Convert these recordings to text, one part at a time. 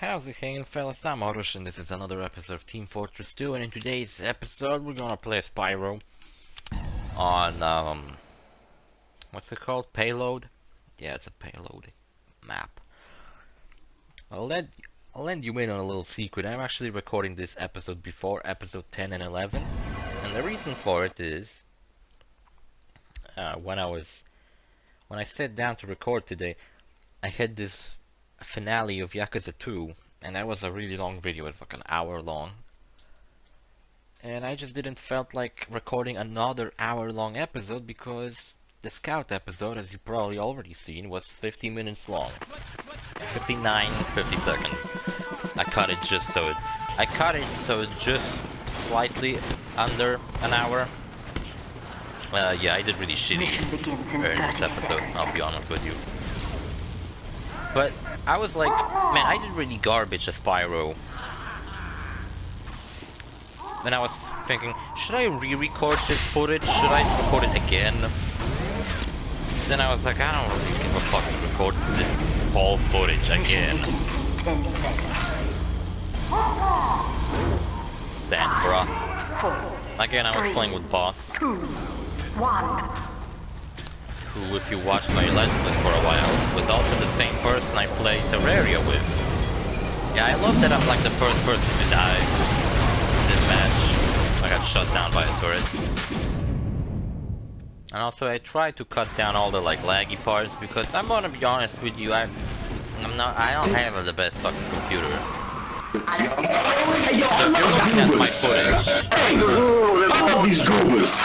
How's it hanging, fellas? I'm OrosZ, and this is another episode of Team Fortress 2, and in today's episode we're gonna play as Pyro on, what's it called? Payload? Yeah, it's a payload map. I'll let you in on a little secret. I'm actually recording this episode before episode 10 and 11, and the reason for it is, when I sat down to record today, I had this finale of Yakuza 2, and that was a really long video. It was like an hour long, and I just didn't felt like recording another hour-long episode because the scout episode, as you probably already seen, was 50 minutes long. 59, 50 seconds. I cut it so it just slightly under an hour. Yeah, I did really shitty in this episode, I'll be honest with you. But I was like, man, I did really garbage as Pyro. Then I was thinking, should I re-record this footage? Should I record it again? Then I was like, I don't really give a fuck to record this whole footage again. Stand, bruh. Again, I was playing with Boss. Who, if you watched my Let's Play for a while, was also the same person I played Terraria with. Yeah, I love that I'm like the first person to die in this match. I got shot down by a turret. And also I tried to cut down all the like laggy parts because I'm gonna be honest with you, I don't have the best fucking computer. Hey, yo, So if you're looking at my footage, I love these goobers.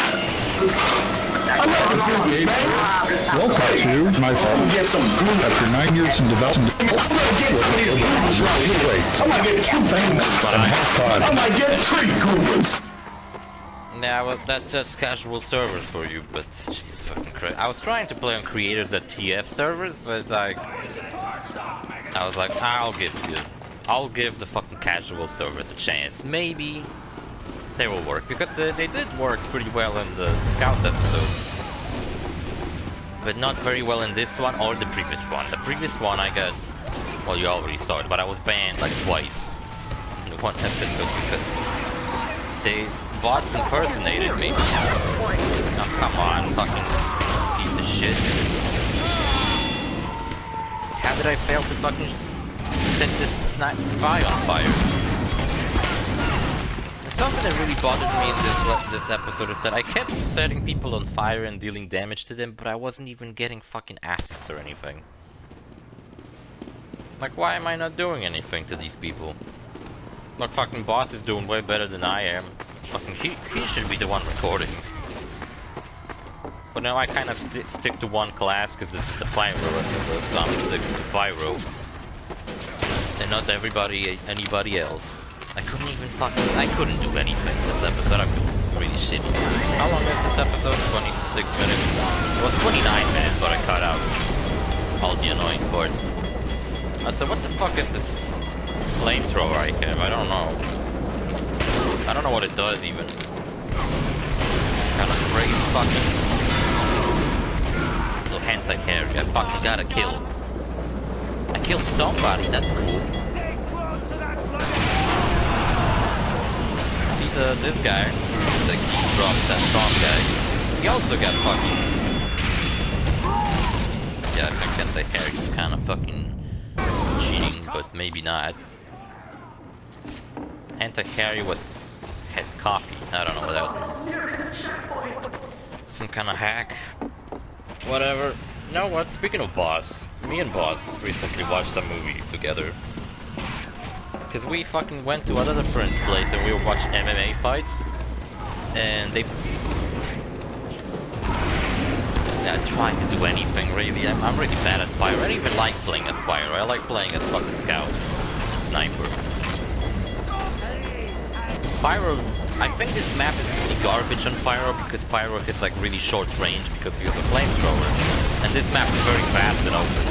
I love the goobers, man. Welcome to my I'm gonna get some goobers. After 9 years in development, I'm gonna get some of these goobers right here. I'm gonna get two famous. and have fun. I'm gonna get three goobers. yeah, well, that's casual servers for you, but Jesus fucking Christ. I was trying to play on creators.tf servers, but like, I was like, I'll give the fucking casual servers a chance. Maybe they will work, because they did work pretty well in the scout episode, but not very well in this one or the previous one. The previous one I got, well, you already saw it, but I was banned like twice in one episode because bots impersonated me. Oh, come on, fucking piece of shit. How did I fail to fucking set this spy on fire? And something that really bothered me in this episode is that I kept setting people on fire and dealing damage to them, but I wasn't even getting fucking assists or anything. Like, why am I not doing anything to these people? Look, fucking Boss is doing way better than I am. Fucking he should be the one recording. But now I kind of stick to one class because this is the Pyro episode, so I'm sticking to Pyro. And not anybody else. I couldn't do anything this episode. I feel really shitty. How long is this episode? 26 minutes. It was 29 minutes, but I cut out all the annoying parts. So what the fuck is this flamethrower I have? I don't know. I don't know what it does even. Kind of crazy fucking little anti-carry. I fucking gotta kill. I killed somebody, that's cool. See this guy, the key drops, that strong guy. He also got fucking... Yeah, I think anti-carry is kind of fucking cheating, but maybe not. Anti-carry has copy. I don't know what that is. Some kind of hack. Whatever. You know what? Speaking of Boss, me and Boss recently watched a movie together. Because we fucking went to another friend's place and we were watching MMA fights. And they... Yeah, trying to do anything really. I'm really bad at Pyro. I don't even like playing as Pyro. I like playing as fucking Scout. Sniper. Pyro, I think this map is really garbage on Pyro because Pyro hits like really short range because he has a flamethrower. And this map is very fast and open.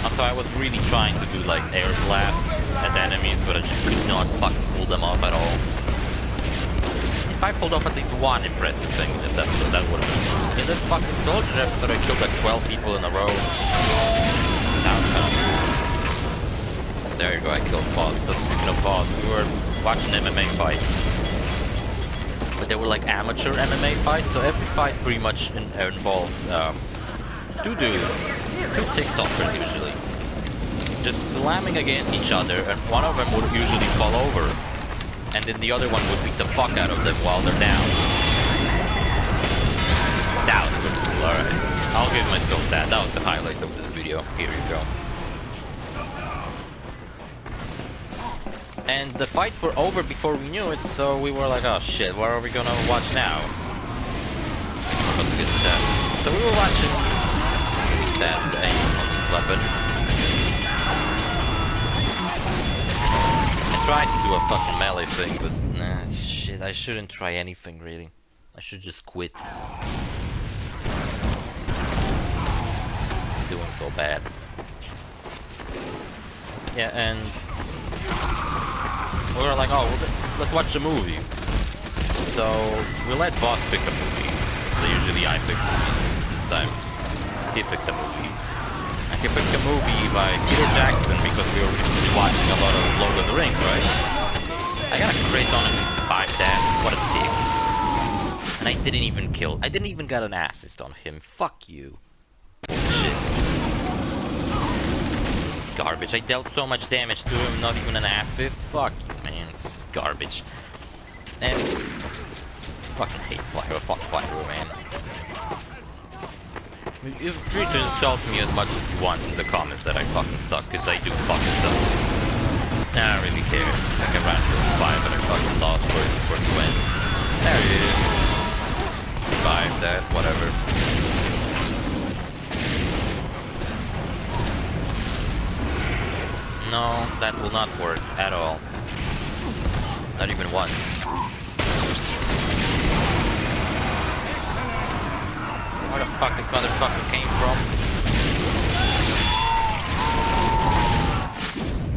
Also, I was really trying to do like air blasts at enemies, but I just could not fucking pull them off at all. If I pulled off at least one impressive thing in this episode, that would have been... In this fucking soldier episode, I killed like 12 people in a row. That was kind of cool. there you go, I killed boss. So speaking of boss, we were watching MMA fights. But they were like amateur MMA fights, so every fight pretty much involved two TikTokers usually. Just slamming against each other, and one of them would usually fall over. And then the other one would beat the fuck out of them while they're down. That was pretty cool, alright. I'll give myself that. That was the highlight of this video. Here you go. And the fights were over before we knew it, so we were like, oh shit, what are we gonna watch now? So we were watching that aim on this weapon. I tried to do a fucking melee thing, but nah, shit, I shouldn't try anything really. I should just quit. Doing so bad. Yeah, and we were like, oh, let's watch the movie. So we let boss pick a movie. So usually I pick movies. This time he picked a movie. And he picked a movie by Peter Jackson because we were recently watching a lot of Lord of the Rings, right? I got a crit on him 5 damage. What a dick. And I didn't even get an assist on him. Fuck you. Shit. Garbage. I dealt so much damage to him, not even an assist. Fuck you, man. It's garbage. And fucking hate Pyro. Fuck Pyro, man. Feel free to insult me as much as you want in the comments that I fucking suck, because I do fucking suck. Nah, I don't really care. Like I ran for 5 and I fucking lost for the win. There he is. Survive that, whatever. No, that will not work at all. Not even once. Where the fuck this motherfucker came from?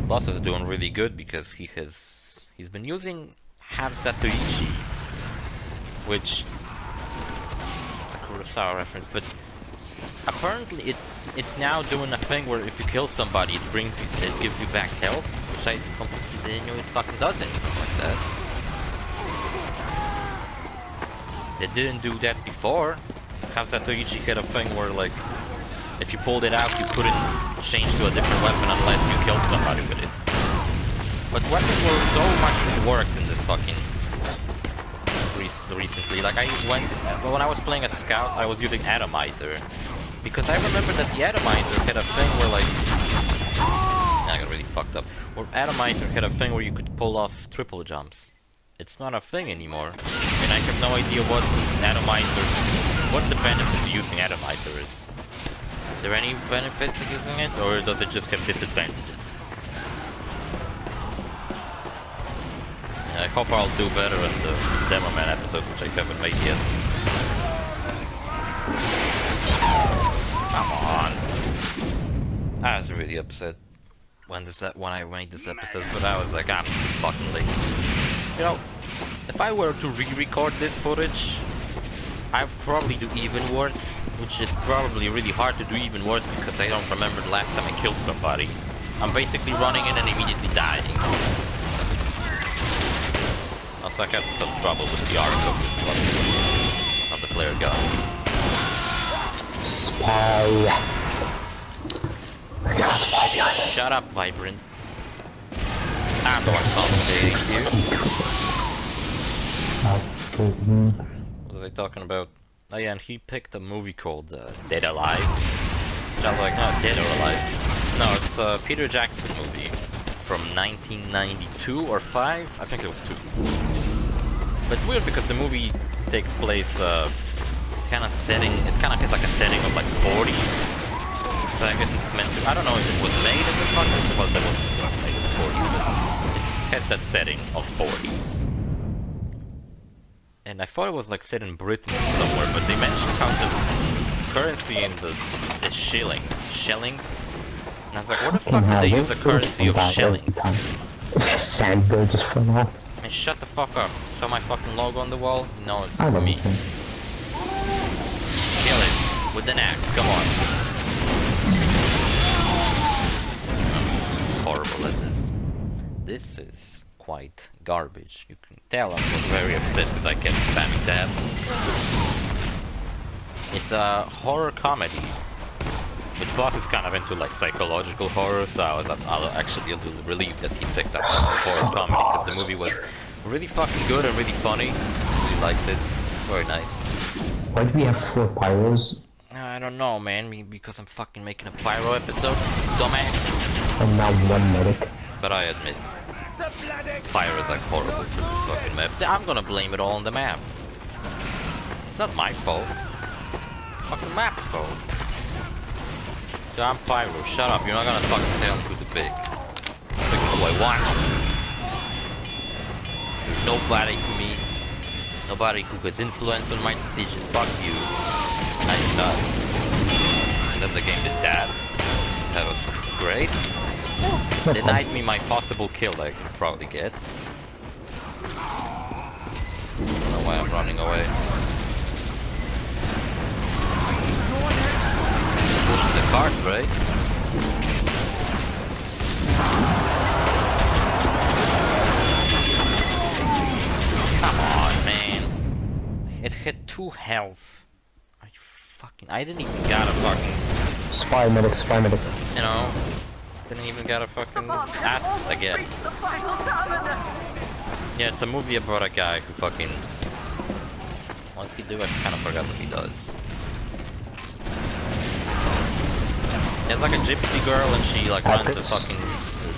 Boss is doing really good because he's been using Satoichi, which it's a Kurosawa reference, but apparently it's now doing a thing where if you kill somebody, it gives you back health, which I completely didn't know it fucking does anything like that. They didn't do that before. Satoichi had a thing where like if you pulled it out, you couldn't change to a different weapon unless you killed somebody with it. But weapons were so much reworked in this fucking recently. Like when I was playing as Scout, I was using Atomizer. Because I remember that the Atomizer had a thing where like... I got really fucked up. Where Atomizer had a thing where you could pull off triple jumps. It's not a thing anymore. And I have no idea what the benefit to using Atomizer is. Is there any benefit to using it, or does it just have disadvantages? I hope I'll do better in the Demo Man episode, which I haven't made yet. Come on! I was really upset when I made this episode, but I was like, I'm fucking late. You know, if I were to re-record this footage, I'd probably do even worse, which is probably really hard to do even worse because I don't remember the last time I killed somebody. I'm basically running in and immediately dying. Also, I had some trouble with the arc of the flare gun. Spy. I got a spy behind us. Shut up, Vibrant. I'm the one commentating here. What was I talking about? Oh yeah, and he picked a movie called Dead Alive. Which I was like, no, Dead or Alive. No, it's a Peter Jackson movie from 1992 or 5? I think it was 2. But it's weird because the movie takes place, it kind of has like a setting of like 40s. So I guess it's meant to, I don't know if it was made in the country, well, that was made in the 40s, but it has that setting of 40s. And I thought it was like set in Britain somewhere, but they mentioned how the currency in the shillings. And I was like, what the fuck did they use the currency of shillings? Sandbird just fell off. And shut the fuck up. Saw my fucking logo on the wall? No, it's I me. understand. Kill it with an axe, come on. I'm horrible at this. is quite garbage. You can tell I was very upset because I kept spamming tab. It's a horror comedy. But boss is kind of into like psychological horror, so I was actually a little relieved that he picked up horror comedy because the movie was really fucking good and really funny. Really liked it. Very nice. Why do we have 4 pyros? I don't know, man. Because I'm fucking making a pyro episode, dumbass. And now 1 medic. But I admit, pyro is like horrible for this fucking map. I'm gonna blame it all on the map. It's not my fault. It's fucking map's fault. So I'm pyro. Shut up. You're not gonna fucking tell me who the big boy wants. There's nobody to me. Nobody who has influence on my decisions. Fuck you. Nice shot. And then the game did that. That was great. Denied me my possible kill that I could probably get. I don't know why I'm running away. Pushing the cart, right? Come on, man. It had 2 health. I didn't even got a fucking... Spy medic, spy medic. You know, didn't even got a fucking ass again. Yeah, it's a movie about a guy who fucking... What does he do? I kind of forgot what he does. It's like a gypsy girl and she like runs a fucking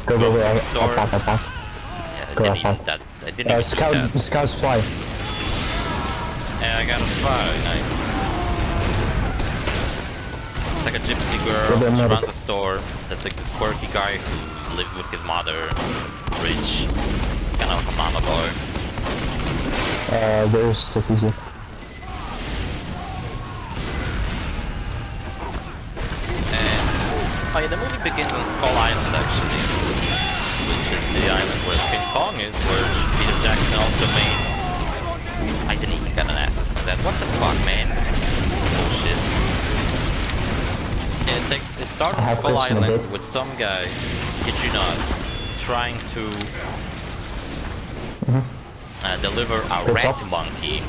Go, store. attack. Yeah, I Go, didn't even attack. that. I didn't even Scout, do that. scouts fly. And I got a spy. Nice. It's like a gypsy girl. She runs a store. That's like this quirky guy who lives with his mother, rich, kind of like a mama boy. There's the easy. Oh yeah, the movie begins on Skull Island actually, which is the island where King Kong is, where Peter Jackson also made... I didn't even get an access to that. What the fuck, man? Bullshit. Yeah, it starts on Skull Island with some guy, kid you not, trying to deliver a rat monkey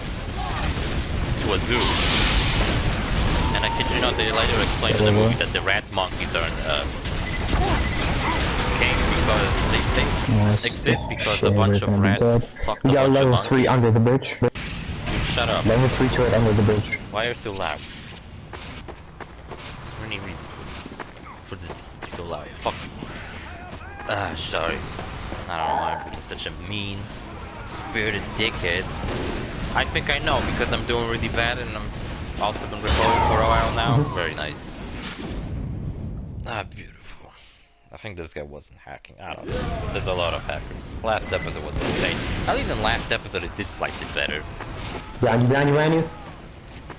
to a zoo. And I kid you not, they later explain in the movie that the rat monkeys are came because they exist because a bunch of rats fucked a bunch of level monkeys. 3 under the bridge. Dude, shut up. Level 3 turret under the bridge. Why are you so loud? Is there any reason for this to be so loud? Fuck. Sorry. I don't know why I'm being such a mean, spirited dickhead. I think I know because I'm doing really bad and I'm also been recording for a while now. Very nice. Ah, beautiful. I think this guy wasn't hacking. I don't know. There's a lot of hackers. Last episode was insane. At least in last episode it did slightly better. Behind you.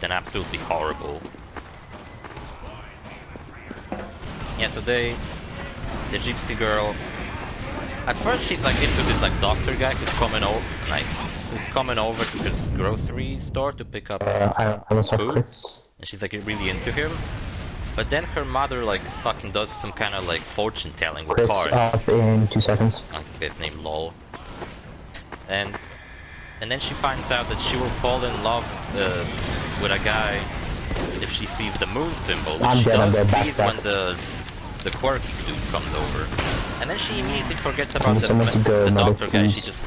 Than absolutely horrible. Yeah, so the gypsy girl. At first she's like into this like doctor guy who's coming over. Nice. Who's coming over to his grocery store to pick up food, and she's like really into him. But then her mother like fucking does some kind of like fortune telling with cards. Up in 2 seconds. Oh, this guy's name lol. And then she finds out that she will fall in love with a guy if she sees the moon symbol, which she does see when the quirky dude comes over. And then she immediately forgets about the doctor guy. She just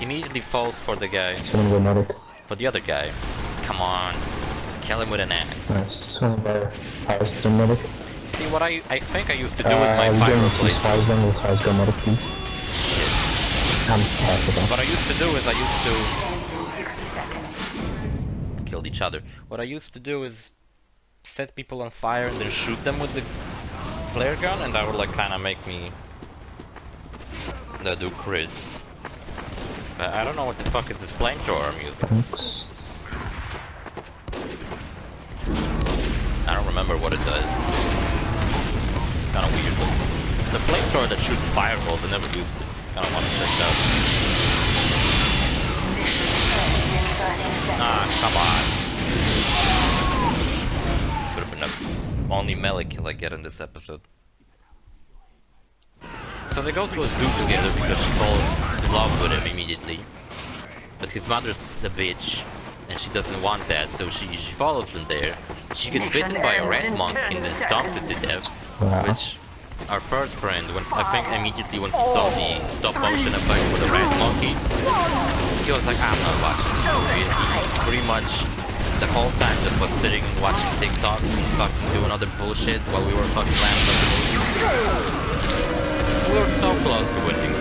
immediately falls for the guy. For the other guy. Come on. Kill him with an axe. See, what I think I used to do with my pyro blade. What I used to do is killed each other. What I used to do is set people on fire and then shoot them with the flare gun, and that would like kind of make me do crits. But I don't know what the fuck is this flamethrower I'm using. I don't remember what it does. Kind of weird. The flamethrower that shoots fireballs, I never used it. Kind of want to check it out. Ah, come on. Could have been the only melee kill I get in this episode. So they go to a zoo together because she falls in love with him immediately. But his mother's a bitch, and she doesn't want that, so she follows them there. She gets bitten by a red monkey and then stomps it to death, which our first friend, I think immediately when he saw the stop motion effect for the red monkeys, he was like, I'm not watching this movie. And he pretty much the whole time just was sitting and watching TikToks and fucking doing other bullshit while we were fucking laughing at the movie. We were so close to winning.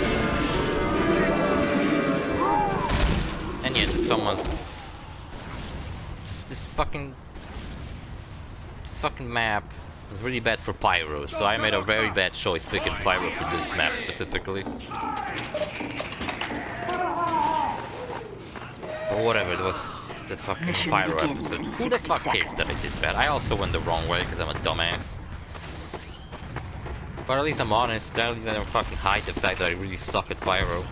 And yet someone's this fucking map was really bad for Pyro, so I made a very bad choice picking Pyro for this map specifically. But whatever, it was the fucking Pyro episode. Who the fuck cares that I did that? I also went the wrong way because I'm a dumbass. But at least I'm honest, at least I don't fucking hide the fact that I really suck at Pyro.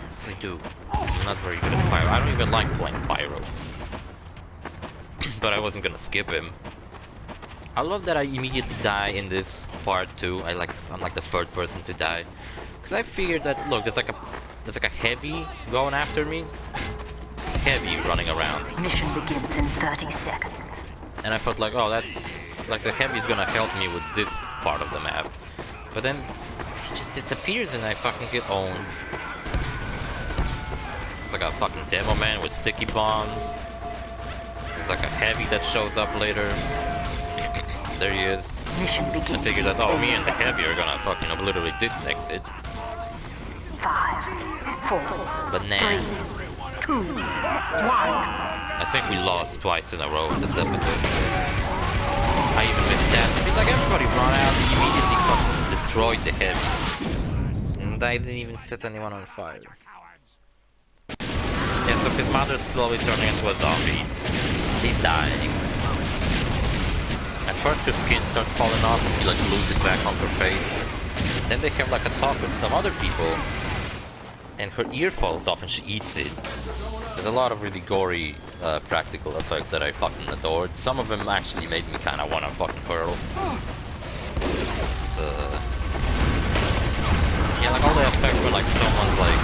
Because I do. I'm not very good at Pyro. I don't even like playing Pyro. But I wasn't gonna skip him. I love that I immediately die in this part too. I'm like the third person to die. Cause I figured that look, there's like a heavy going after me. Heavy running around. Mission begins in 30 seconds. And I felt like, oh, that's like the heavy's gonna help me with this part of the map. But then he just disappears and I fucking get owned. It's like a fucking demo man with sticky bombs. There's like a heavy that shows up later. There he is. Mission begins. I figured that, oh, me and the heavy are gonna fucking obliterate this exit. 5, 4, But nah. 3, 2, 1. I think we lost twice in a row in this episode. I even missed that. It's like everybody ran out and immediately fucking destroyed the heavy. And I didn't even set anyone on fire. Yeah, so his mother's slowly turning into a zombie. She's dying. At first her skin starts falling off and she like glues it back on her face. Then they have like a talk with some other people. And her ear falls off and she eats it. There's a lot of really gory practical effects that I fucking adored. Some of them actually made me kinda wanna fucking hurl. Yeah, like all the effects were like someone's like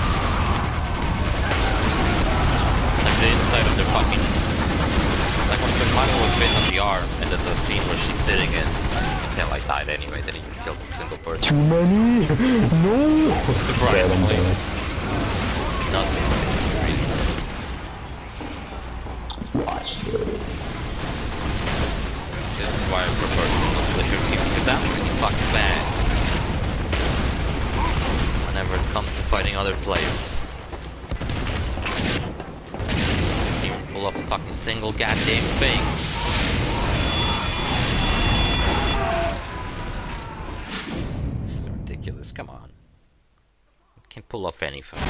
the inside of their fucking... Like when Mario was bit on the arm and there's a scene where she's sitting in until I died anyway, then he killed a single person. Too many! No! Surprisingly. Nothing really. Watch this. This is why I prefer single player games, because that's really fucking bad. Whenever it comes to fighting other players. Pull off a fucking single goddamn thing. This is ridiculous, come on. You can't pull off anything.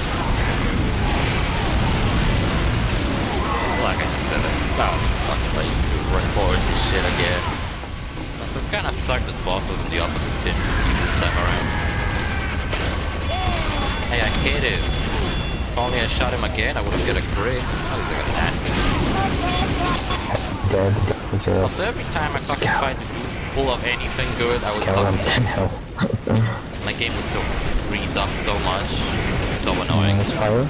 Like I said, that was fucking late to record this shit again. Also, it kinda sucked that boss was in the opposite team this time around. Hey, I hit him. If only I shot him again, I would've got a crit. I was like a nasty. Dead. Also, every time I fucking tried to pull off anything good, I was fucking... My game would still freeze up so much. So annoying. Nice Pyro.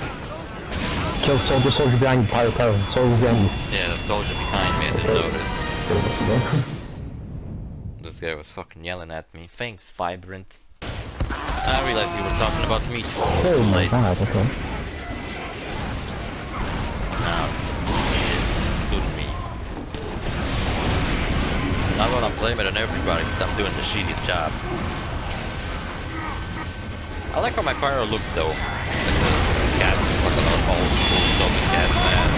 Kill soldier behind you, Pyro, soldier behind you. Yeah, the soldier behind me, I didn't notice. This guy was fucking yelling at me. Thanks, Vibrant. I realized he was talking about me. Oh my god, okay. Including me. Not when I'm blaming it on everybody, because I'm doing the shittiest job. I like how my Pyro looks though. Like the cat, like another old school Soviet cat man.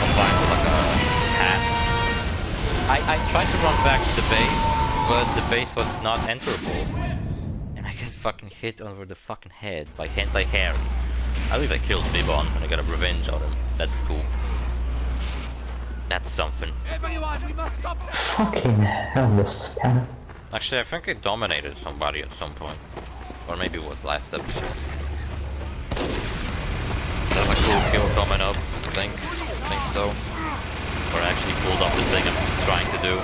Combined with like a hat. I tried to run back to the base, but the base was not enterable. And I get fucking hit over the fucking head by Hentai Harry. I believe I killed Bibon and I got a revenge on him. That's cool. That's something. Fucking hell, this guy. Actually, I think I dominated somebody at some point. Or maybe it was last episode. That's a cool kill coming up, I think so. Or I actually pulled off the thing I'm trying to do.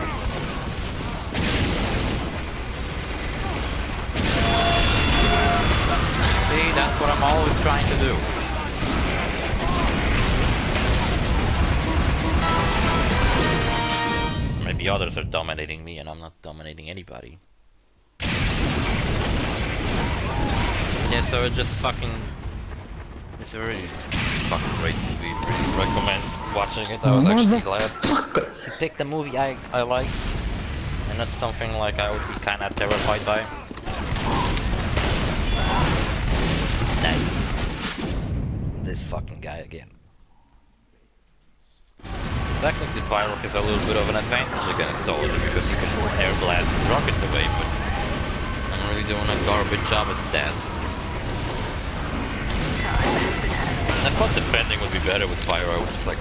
was trying to do. Maybe others are dominating me and I'm not dominating anybody. Yeah, so it just fucking... It's a really fucking great movie. Really recommend watching it. I was actually glad he picked a movie I liked. And that's something like I would be kinda terrified by. Nice. This fucking guy again. Technically Pyro is a little bit of an advantage against Soldier because you can air blast rockets away, but I'm really doing a garbage job at that. I thought defending would be better with Pyro. I would just like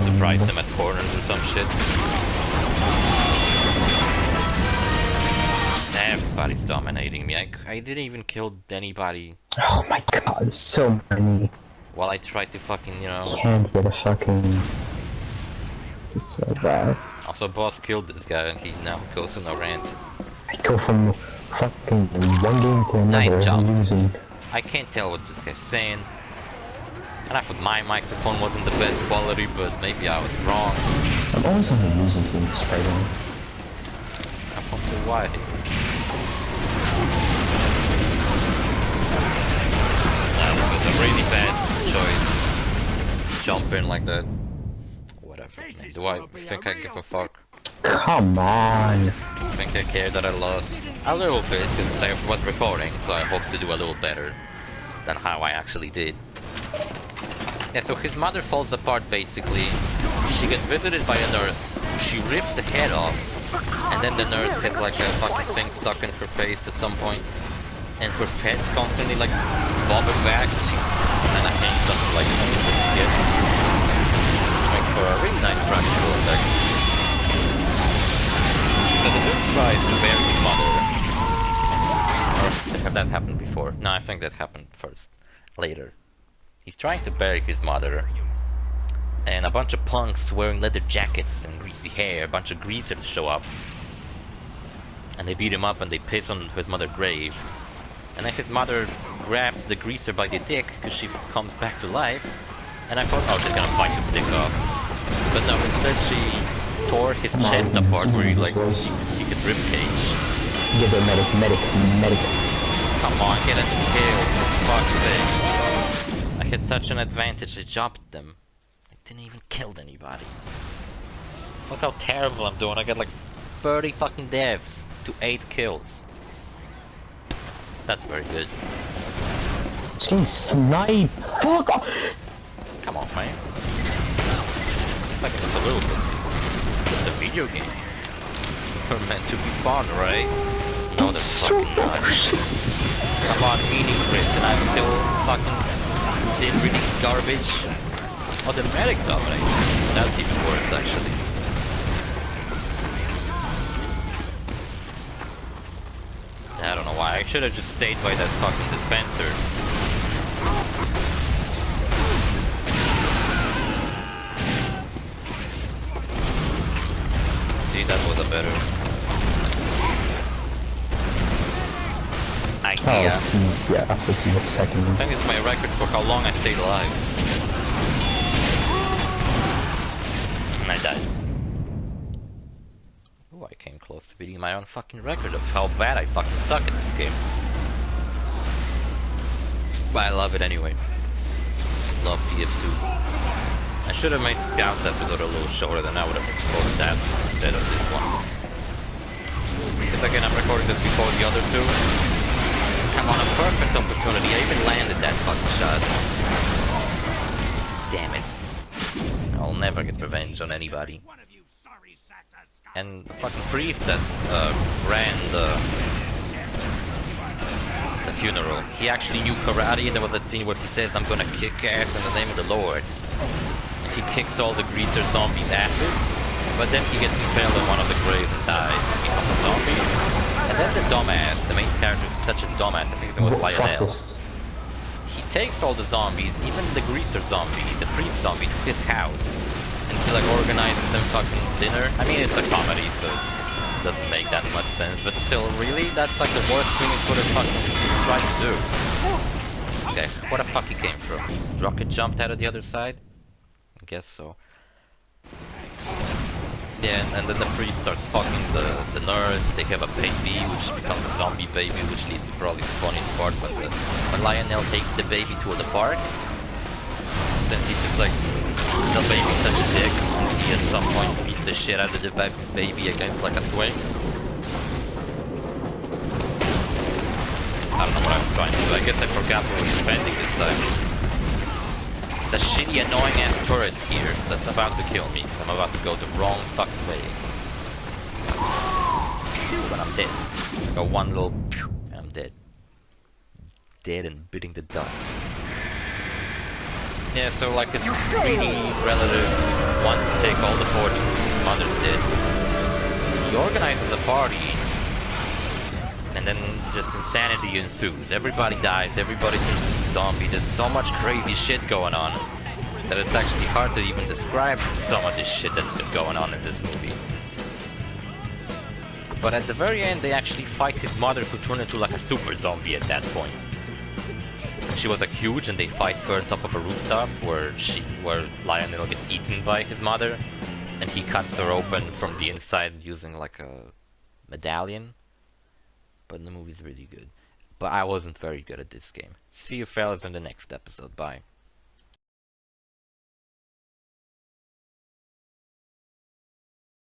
surprise them at corners or some shit. Everybody's dominating me. I didn't even kill anybody. Oh my god, so many. While I tried to fucking, you know... Can't get a fucking... This is so bad. Also, boss killed this guy and he now goes on a rant. I go from fucking one game to another Nice job. and losing. I can't tell what this guy's saying. And I thought my microphone wasn't the best quality, but maybe I was wrong. I'm always on the losing team, Spider-Man. I wonder why. That was a really bad choice. Jump in like that. Whatever, man. Do I think I give a fuck? Come on! I think I care that I lost. A little bit, because I was recording, so I hope to do a little better than how I actually did. Yeah, so his mother falls apart basically. She gets visited by a nurse. She rips the head off. And then the nurse has like a fucking thing stuck in her face at some point. And her head's constantly like bobbing back. She kinda hangs up like shit. Make for a really nice practical effect. So the dude tries to bury his mother. Or have that happened before? No, I think that happened first. Later. He's trying to bury his mother, and a bunch of punks wearing leather jackets and greasy hair, a bunch of greasers show up, and they beat him up and they piss on his mother's grave. And then his mother grabs the greaser by the dick because she comes back to life, and I thought, oh, she's gonna bite his dick off. But no, instead she tore his chest apart where he like see his rib cage. Get the medic. Come on, get a kill, for fuck's sake. I had such an advantage, I jumped them. I didn't even kill anybody. Look how terrible I'm doing, I got like 30 fucking deaths to 8 kills. That's very good. Just getting sniped! Fuck off! Come on, man. Like it's a little bit. It's a video game. We're meant to be fun, right? No, that's fucking not. Come on, eating crit, and I'm still fucking did really garbage. Oh, the medic dominated. That's even worse, actually. I don't know why. I should have just stayed by that fucking dispenser. See, that was a better idea. Oh, yeah, after seeing it second. I think it's my record for how long I stayed alive. And I died. Ooh, I came close to beating my own fucking record of how bad I fucking suck at this game. But I love it anyway. Love TF2. I should have made Scout's episode a little shorter, than I would have recorded that instead of this one. Because again, I'm recording this before the other two. I'm on a perfect opportunity. I even landed that fucking shot. Damn it. I'll never get revenge on anybody. And the fucking priest that ran the funeral, he actually knew karate, and there was a scene where he says, I'm gonna kick ass in the name of the Lord. And he kicks all the greaser zombies' asses, but then he gets impaled on one of the graves and dies and becomes a zombie. And then the dumbass, the main character is such a dumbass, I think his name was Lionel. He takes all the zombies, even the greaser zombie, the priest zombie, to his house. And he like organizes them fucking dinner. I mean, it's a comedy, so it doesn't make that much sense, but still, really? That's like the worst thing it could have fucking tried to do. guy. Where the fuck he came from? Rocket jumped out of the other side? I guess so. Yeah, and then the priest starts fucking the nurse. They have a baby, which becomes a zombie baby, which leads to probably the funniest part when Lionel takes the baby to the park. Then he just like, the baby's such a dick, and he at some point beats the shit out of the baby against like a swing. I don't know what I was trying to do. I guess I forgot what we were spending this time. The shitty annoying ass turret here that's about to kill me because I'm about to go the wrong fucking way. But I'm dead. Go one little and I'm dead. Dead and biting the dust. Yeah, so like his greedy relative wants to take all the fortunes his mother's dead. He organizes a party and then just insanity ensues. Everybody dies, everybody turns into a zombie. There's so much crazy shit going on that it's actually hard to even describe some of this shit that's been going on in this movie. But at the very end, they actually fight his mother, who turned into like a super zombie at that point. She was like huge, and they fight her on top of a rooftop where Lionel gets eaten by his mother, and he cuts her open from the inside using like a medallion. But the movie's really good. But I wasn't very good at this game. See you fellas in the next episode. Bye.